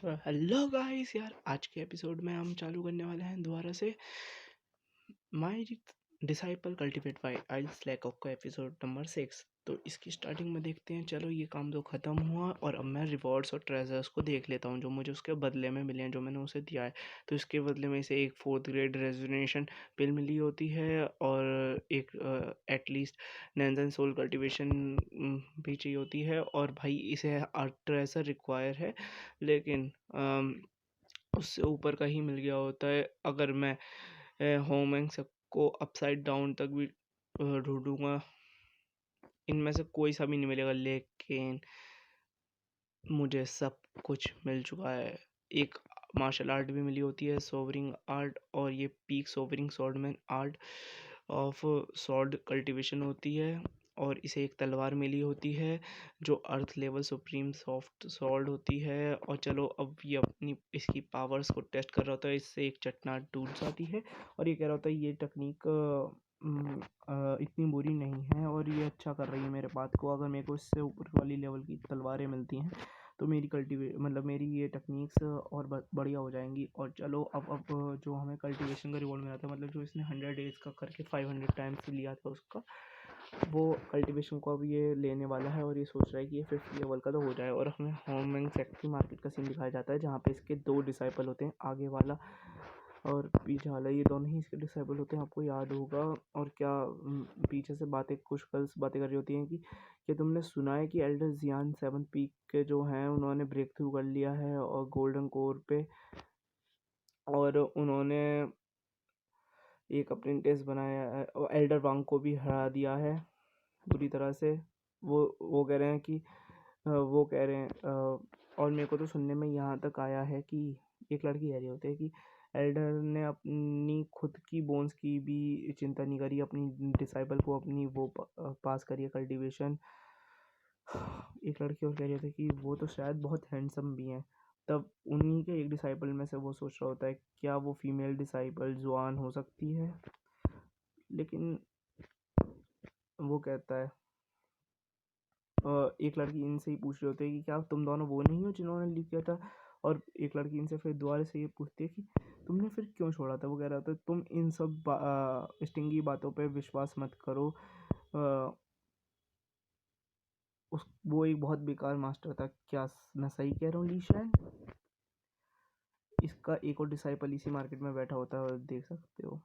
तो hello guys यार, आज के एपिसोड में हम चालू करने वाले हैं दोबारा से माय डिसाइपल कल्टिवेट बाय आइल्स लैकॉक का एपिसोड नंबर 6। तो इसकी स्टार्टिंग में देखते हैं। चलो, ये काम तो ख़त्म हुआ और अब मैं रिवॉर्ड्स और ट्रेजर्स को देख लेता हूँ जो मुझे उसके बदले में मिले हैं, जो मैंने उसे दिया है। तो इसके बदले में इसे एक 4th ग्रेड रेजुनेशन पिल मिली होती है और एक एटलीस्ट नैंजन सोल कल्टिवेशन भी चाहिए होती है। और भाई इसे ट्रेजर रिक्वायर है, लेकिन उससे ऊपर का ही मिल गया होता है। अगर मैं होम को अपसाइड डाउन तक भी ढूंढूंगा, इनमें से कोई सा भी नहीं मिलेगा, लेकिन मुझे सब कुछ मिल चुका है। एक मार्शल आर्ट भी मिली होती है, सोवरिंग आर्ट, और ये peak soaring swordsman art of sword cultivation होती है। और इसे एक तलवार मिली होती है जो earth level supreme soft sword होती है। और चलो, अब ये अपनी इसकी पावर्स को टेस्ट कर रहा होता है। इससे एक चट्टान टूट जाती है और ये कह रहा होता है ये टेक्निक इतनी बुरी नहीं है और ये अच्छा कर रही है मेरे बात को। अगर मेरे को इससे ऊपर वाली लेवल की तलवारें मिलती हैं तो मेरी मेरी ये टेक्निक्स और बढ़िया हो जाएंगी। और चलो, अब जो हमें कल्टीवेशन का रिवॉर्ड मिला था, मतलब जो इसने 100 डेज का करके 500 टाइम्स लिया था उसका, वो कल्टीवेशन को अब ये लेने वाला है। और ये सोच रहा है कि ये 50 लेवल का तो हो जाए। और हमें होम एंड फैक्ट्री मार्केट का सीन दिखाया जाता है जहाँ पे इसके 2 डिसाइपल होते हैं, आगे वाला और पीछे वाला। ये दोनों ही इसके डिसाइपल होते हैं, आपको याद होगा। और क्या पीछे से बातें, कुछ गर्ल्स बातें कर रही होती हैं कि तुमने सुना है कि एल्डर जियान 7 पीक के जो हैं उन्होंने ब्रेक थ्रू कर लिया है और गोल्डन कोर पे, और उन्होंने एक अप्रेंटिस बनाया है और एल्डर वांग को भी हरा दिया है बुरी तरह से। वो कह रहे हैं कि वो कह रहे हैं और मेरे को तो सुनने में यहाँ तक आया है कि एक लड़की कह रही होती है कि एल्डर ने अपनी खुद की बोन्स की भी चिंता नहीं करी, अपनी डिसाइपल को अपनी वो पास करी है कल्टीवेशन। एक लड़की और कह रही थी कि वो तो शायद बहुत हैंडसम भी हैं। तब उन्हीं के एक डिसाइपल में से वो सोच रहा होता है क्या वो फीमेल डिसाइपल जुआन हो सकती है। लेकिन वो कहता है, एक लड़की इनसे ही पूछ रही होती है कि क्या तुम दोनों वो नहीं हो जिन्होंने लीक किया था। और एक लड़की इनसे फिर दोबारा से ये पूछती है कि तुमने फिर क्यों छोड़ा था। वो कह रहा था तुम इन सब स्टिंगी बातों पे विश्वास मत करो। वो एक बहुत बेकार मास्टर था। क्या मैं सही कह रहा हूँ लीशैन? इसका एक और डिसाइपल इसी मार्केट में बैठा होता है, देख सकते हो।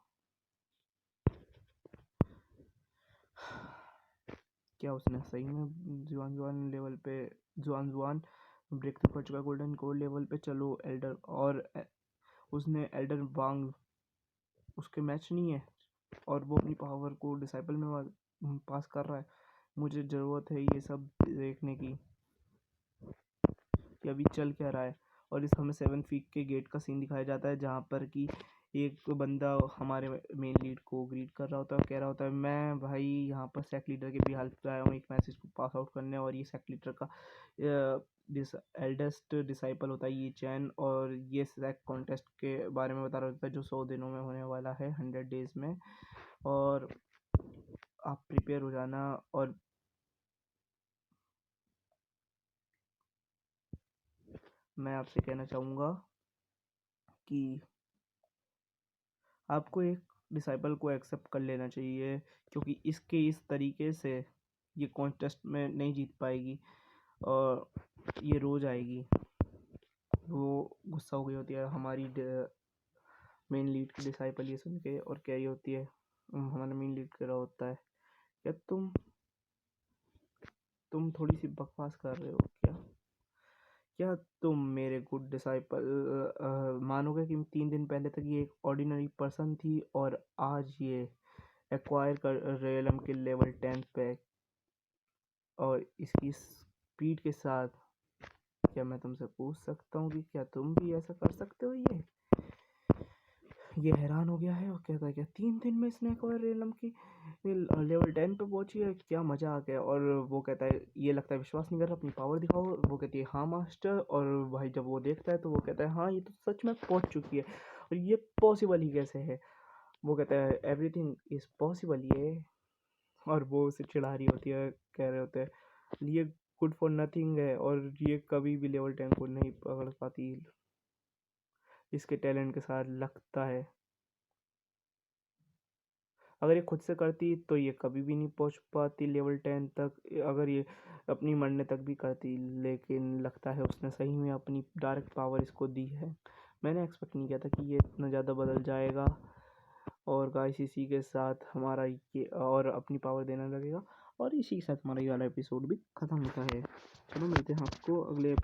क्या उसने सही में जुआन लेवल पे जुआन ब्रेक थ्रू कर चुका है गोल्डन कोर लेवल पे। चलो, एल्डर और उसने एल्डर वांग उसके मैच नहीं है और वो अपनी पावर को डिसाइपल में पास कर रहा है। मुझे ज़रूरत है ये सब देखने की कि अभी चल क्या रहा है। और इस हमें 7 फीट के गेट का सीन दिखाया जाता है जहाँ पर कि एक बंदा हमारे मेन लीड को ग्रीट कर रहा होता है और कह रहा होता है मैं भाई यहाँ पर सेक लीडर की भी हेल्प पे आया हूँ एक मैसेज को पास आउट करने। और ये सेक लीडर का एल्डेस्ट डिसाइपल होता है ये चैन, और ये सेक कॉन्टेस्ट के बारे में बता रहा होता है जो 100 दिनों में होने वाला है, 100 डेज में। और आप प्रिपेयर हो जाना। और मैं आपसे कहना चाहूँगा कि आपको एक डिसाइपल को एक्सेप्ट कर लेना चाहिए, क्योंकि इसके इस तरीके से ये कॉन्टेस्ट में नहीं जीत पाएगी और ये रोज आएगी। वो गुस्सा हो गई होती है हमारी मेन लीड की डिसाइपल ये सुन के, और कह रही होती है हमारा मेन लीड कह रहा होता है क्या तुम थोड़ी सी बकवास कर रहे हो क्या? क्या तुम मेरे गुड डिसाइपल मानोगे कि 3 दिन पहले तक ये एक ऑर्डिनरी पर्सन थी और आज ये एक्वायर कर रेलम के लेवल 10 पे, और इसकी स्पीड के साथ क्या मैं तुमसे पूछ सकता हूँ कि क्या तुम भी ऐसा कर सकते हो? ये हैरान हो गया है और कहता है क्या 3 दिन में इसने एक्वायर रेलम की लेवल 10 पे पहुंची है, क्या मज़ा आ गया। और वो कहता है ये लगता है विश्वास नहीं कर रहा, अपनी पावर दिखाओ। वो कहती है हाँ मास्टर। और भाई जब वो देखता है तो वो कहता है हाँ ये तो सच में पहुंच चुकी है और ये पॉसिबल ही कैसे है। वो कहता है एवरीथिंग इज़ पॉसिबल ये। और वो उसे चिढ़ा रही होती है, कह रहे होते हैं ये गुड फॉर नथिंग है और ये कभी भी लेवल 10 को नहीं पकड़ पाती इसके टैलेंट के साथ लगता है। अगर ये खुद से करती तो ये कभी भी नहीं पहुंच पाती लेवल 10 तक, अगर ये अपनी मरने तक भी करती, लेकिन लगता है उसने सही में अपनी डायरेक्ट पावर इसको दी है। मैंने एक्सपेक्ट नहीं किया था कि ये इतना ज़्यादा बदल जाएगा और गाइस इसी के साथ हमारा ये और अपनी पावर देने लगेगा और इसी के साथ हमारा ये वाला एपिसोड भी ख़त्म होता है। चलो मिलते हैं आपको अगले